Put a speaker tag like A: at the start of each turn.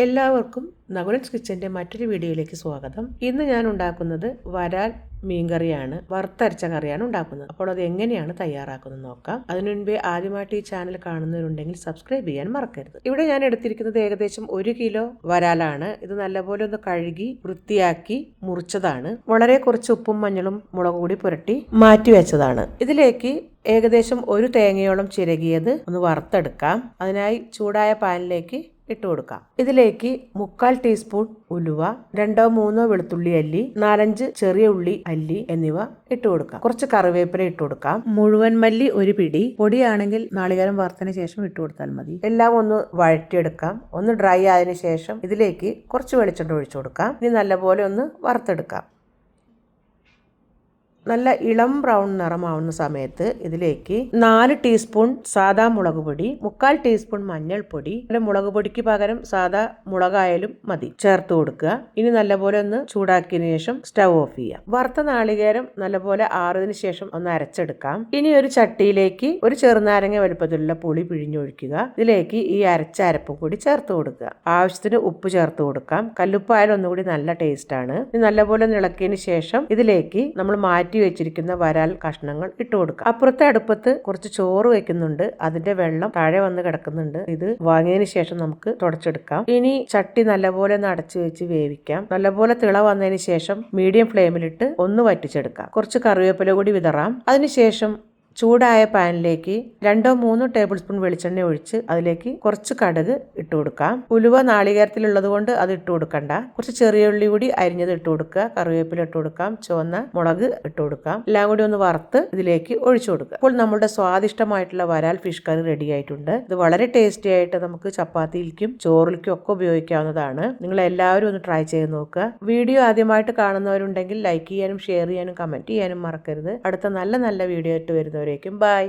A: എല്ലാവർക്കും നകുലൻസ് കിച്ചൻ്റെ മറ്റൊരു വീഡിയോയിലേക്ക് സ്വാഗതം. ഇന്ന് ഞാൻ ഉണ്ടാക്കുന്നത് വരാൽ മീൻകറിയാണ്, വറുത്തരച്ച കറിയാണ് ഉണ്ടാക്കുന്നത്. അപ്പോൾ അത് എങ്ങനെയാണ് തയ്യാറാക്കുന്നത് നോക്കാം. അതിനു മുൻപേ ആദ്യമായിട്ട് ഈ ചാനൽ കാണുന്നവരുണ്ടെങ്കിൽ സബ്സ്ക്രൈബ് ചെയ്യാൻ മറക്കരുത്. ഇവിടെ ഞാൻ എടുത്തിരിക്കുന്നത് ഏകദേശം 1 കിലോ വരാലാണ്. ഇത് നല്ലപോലെ ഒന്ന് കഴുകി വൃത്തിയാക്കി മുറിച്ചതാണ്. വളരെ കുറച്ച് ഉപ്പും മഞ്ഞളും മുളക് കൂടി പുരട്ടി മാറ്റി വെച്ചതാണ്. ഇതിലേക്ക് ഏകദേശം 1 തേങ്ങയോളം ചിരകിയത് ഒന്ന് വറുത്തെടുക്കാം. അതിനായി ചൂടായ പാനിലേക്ക് ഇട്ട് കൊടുക്കാം. ഇതിലേക്ക് 3/4 ടീസ്പൂൺ ഉലുവ, 2-3 വെളുത്തുള്ളി അല്ലി, 4-5 ചെറിയ ഉള്ളി അല്ലി എന്നിവ ഇട്ട് കൊടുക്കാം. കുറച്ച് കറിവേപ്പില ഇട്ട് കൊടുക്കാം. മുഴുവൻ മല്ലി 1 പിടി, പൊടിയാണെങ്കിൽ നാളികേരം വറുത്തതിന് ശേഷം ഇട്ട് കൊടുത്താൽ മതി. എല്ലാം ഒന്ന് വഴറ്റിയെടുക്കാം. ഒന്ന് ഡ്രൈ ആയതിനു ശേഷം ഇതിലേക്ക് കുറച്ച് വെളിച്ചെണ്ണ ഒഴിച്ചു കൊടുക്കാം. ഇനി നല്ലപോലെ ഒന്ന് വറുത്തെടുക്കാം. നല്ല ഇളം ബ്രൗൺ നിറമാവുന്ന സമയത്ത് ഇതിലേക്ക് 4 ടീസ്പൂൺ സാദാ മുളക് പൊടി, 3/4 ടീസ്പൂൺ മഞ്ഞൾപ്പൊടി, മുളക് പൊടിക്ക് പകരം സാദാ മുളകായാലും മതി, ചേർത്ത് കൊടുക്കുക. ഇനി നല്ലപോലെ ഒന്ന് ചൂടാക്കിയതിനു ശേഷം സ്റ്റൗ ഓഫ് ചെയ്യാം. വറുത്ത നാളികേരം നല്ലപോലെ ആറിയതിനു ശേഷം ഒന്ന് അരച്ചെടുക്കാം. ഇനി ഒരു ചട്ടിയിലേക്ക് ഒരു ചെറുനാരങ്ങ വലുപ്പത്തിലുള്ള പുളി പിഴിഞ്ഞൊഴിക്കുക. ഇതിലേക്ക് ഈ അരച്ച അരപ്പും കൂടി ചേർത്ത് കൊടുക്കുക. ആവശ്യത്തിന് ഉപ്പ് ചേർത്ത് കൊടുക്കാം. കല്ലുപ്പായാലും ഒന്നുകൂടി നല്ല ടേസ്റ്റ് ആണ്. ഇനി നല്ലപോലെ ഇളക്കിയതിനു ശേഷം ഇതിലേക്ക് നമ്മൾ മാറ്റി വെച്ചിരിക്കുന്ന വരാൽ കഷ്ണങ്ങൾ ഇട്ട് കൊടുക്കുക. അപ്പുറത്തെ അടുപ്പത്ത് കുറച്ച് ചോറ് വെക്കുന്നുണ്ട്. അതിന്റെ വെള്ളം താഴെ വന്ന് കിടക്കുന്നുണ്ട്. ഇത് വാങ്ങിയതിന് ശേഷം നമുക്ക് തുടച്ചെടുക്കാം. ഇനി ചട്ടി നല്ലപോലെ അടച്ചു വെച്ച് വേവിക്കാം. നല്ലപോലെ തിള വന്നതിന് ശേഷം മീഡിയം ഫ്ലെയിമിലിട്ട് ഒന്ന് വറ്റിച്ചെടുക്കാം. കുറച്ച് കറിവേപ്പില കൂടി വിതറാം. അതിനുശേഷം ചൂടായ പാനിലേക്ക് 2-3 ടേബിൾ സ്പൂൺ വെളിച്ചെണ്ണ ഒഴിച്ച് അതിലേക്ക് കുറച്ച് കടുക് ഇട്ട് കൊടുക്കാം. ഉലുവ നാളികേരത്തിലുള്ളത് കൊണ്ട് അത് ഇട്ട് കൊടുക്കണ്ട. കുറച്ച് ചെറിയ ഉള്ളി കൂടി അരിഞ്ഞത് ഇട്ട് കൊടുക്കുക. കറിവേപ്പില ഇട്ട് കൊടുക്കാം. ചുവന്ന മുളക് ഇട്ട് കൊടുക്കാം. എല്ലാം കൂടി ഒന്ന് വറുത്ത് ഇതിലേക്ക് ഒഴിച്ചു കൊടുക്കുക. അപ്പോൾ നമ്മുടെ സ്വാദിഷ്ടമായിട്ടുള്ള വരാൽ ഫിഷ് കറി റെഡി ആയിട്ടുണ്ട്. ഇത് വളരെ ടേസ്റ്റി ആയിട്ട് നമുക്ക് ചപ്പാത്തിയിലേക്കും ചോറിലേക്കും ഒക്കെ ഉപയോഗിക്കാവുന്നതാണ്. നിങ്ങൾ എല്ലാവരും ഒന്ന് ട്രൈ ചെയ്ത് നോക്കുക. വീഡിയോ ആദ്യമായിട്ട് കാണുന്നവരുണ്ടെങ്കിൽ ലൈക്ക് ചെയ്യാനും ഷെയർ ചെയ്യാനും കമന്റ് ചെയ്യാനും മറക്കരുത്. അടുത്ത നല്ല വീഡിയോ ആയിട്ട് വരുന്നവരേക്കും ബൈ.